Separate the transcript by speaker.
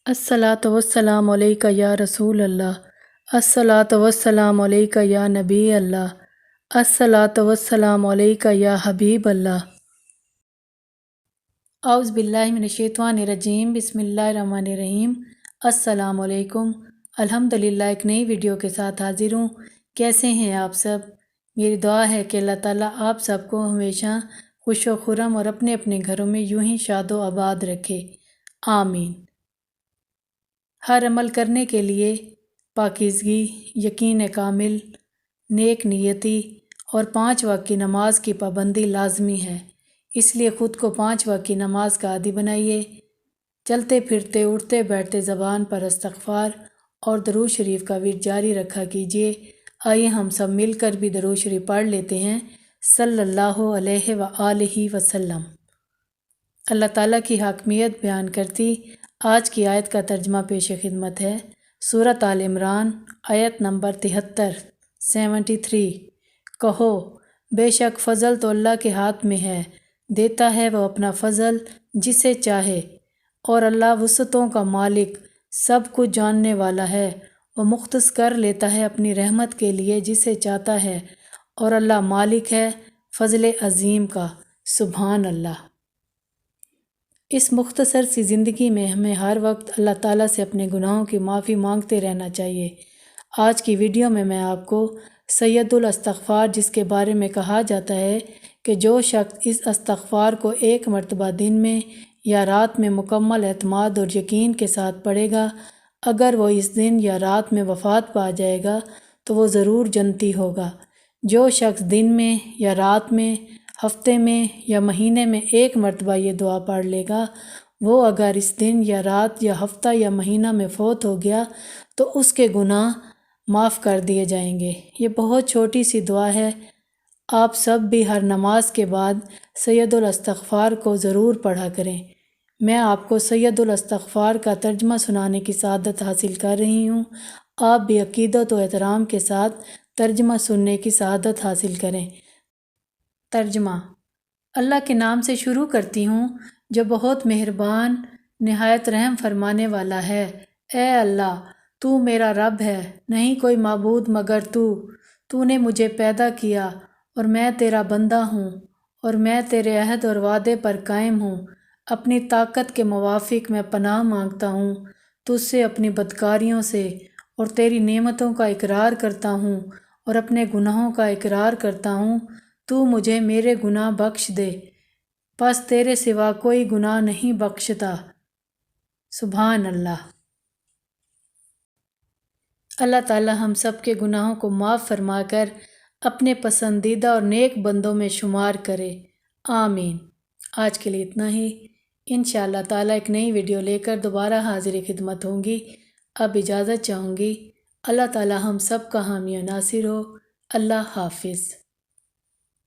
Speaker 1: الصلاۃ والسلام علیکہ یا رسول اللہ، الصلاۃ والسلام علیکہ یا نبی اللہ، الصلاۃ والسلام علیکہ یا حبیب اللہ۔ اعوذ باللہ من الشیطان الرجیم، بسم اللہ الرحمن الرحیم۔ السلام علیکم۔ الحمدللہ ایک نئی ویڈیو کے ساتھ حاضر ہوں۔ کیسے ہیں آپ سب؟ میری دعا ہے کہ اللہ تعالیٰ آپ سب کو ہمیشہ خوش و خرم اور اپنے اپنے گھروں میں یوں ہی شاد و آباد رکھے، آمین۔ ہر عمل کرنے کے لیے پاکیزگی، یقین کامل، نیک نیتی اور 5 وقت کی نماز کی پابندی لازمی ہے۔ اس لیے خود کو 5 وقت کی نماز کا عادی بنائیے۔ چلتے پھرتے اٹھتے بیٹھتے زبان پر استغفار اور درود شریف کا ورد جاری رکھا کیجیے۔ آئیے ہم سب مل کر بھی درود شریف پڑھ لیتے ہیں، صلی اللہ علیہ وآلہ وسلم۔ اللہ تعالیٰ کی حاکمیت بیان کرتی آج کی آیت کا ترجمہ پیش خدمت ہے۔ سورۃ آل عمران، آیت نمبر 73۔ کہو، بے شک فضل تو اللہ کے ہاتھ میں ہے، دیتا ہے وہ اپنا فضل جسے چاہے، اور اللہ وسعتوں کا مالک، سب کچھ جاننے والا ہے۔ وہ مختص کر لیتا ہے اپنی رحمت کے لیے جسے چاہتا ہے، اور اللہ مالک ہے فضل عظیم کا، سبحان اللہ۔ اس مختصر سی زندگی میں ہمیں ہر وقت اللہ تعالیٰ سے اپنے گناہوں کی معافی مانگتے رہنا چاہیے۔ آج کی ویڈیو میں آپ کو سید الاستغفار، جس کے بارے میں کہا جاتا ہے کہ جو شخص اس استغفار کو 1 مرتبہ دن میں یا رات میں مکمل اعتماد اور یقین کے ساتھ پڑھے گا، اگر وہ اس دن یا رات میں وفات پا جائے گا تو وہ ضرور جنتی ہوگا۔ جو شخص دن میں یا رات میں، ہفتے میں یا مہینے میں 1 مرتبہ یہ دعا پڑھ لے گا، وہ اگر اس دن یا رات یا ہفتہ یا مہینہ میں فوت ہو گیا تو اس کے گناہ معاف کر دیے جائیں گے۔ یہ بہت چھوٹی سی دعا ہے۔ آپ سب بھی ہر نماز کے بعد سید الاستغفار کو ضرور پڑھا کریں۔ میں آپ کو سید الاستغفار کا ترجمہ سنانے کی سعادت حاصل کر رہی ہوں۔ آپ بھی عقیدت و احترام کے ساتھ ترجمہ سننے کی سعادت حاصل کریں۔ ترجمہ: اللہ کے نام سے شروع کرتی ہوں جو بہت مہربان، نہایت رحم فرمانے والا ہے۔ اے اللہ، تو میرا رب ہے، نہیں کوئی معبود مگر تو نے مجھے پیدا کیا اور میں تیرا بندہ ہوں، اور میں تیرے عہد اور وعدے پر قائم ہوں۔ اپنی طاقت کے موافق میں پناہ مانگتا ہوں تجھ سے اپنی بدکاریوں سے، اور تیری نعمتوں کا اقرار کرتا ہوں اور اپنے گناہوں کا اقرار کرتا ہوں۔ تو مجھے میرے گناہ بخش دے، پس تیرے سوا کوئی گناہ نہیں بخشتا، سبحان اللہ۔ اللہ تعالیٰ ہم سب کے گناہوں کو معاف فرما کر اپنے پسندیدہ اور نیک بندوں میں شمار کرے، آمین۔ آج کے لیے اتنا ہی۔ انشاءاللہ تعالیٰ ایک نئی ویڈیو لے کر دوبارہ حاضر خدمت ہوں گی۔ اب اجازت چاہوں گی۔ اللہ تعالیٰ ہم سب کا حامی و ناصر ہو۔ اللہ حافظ۔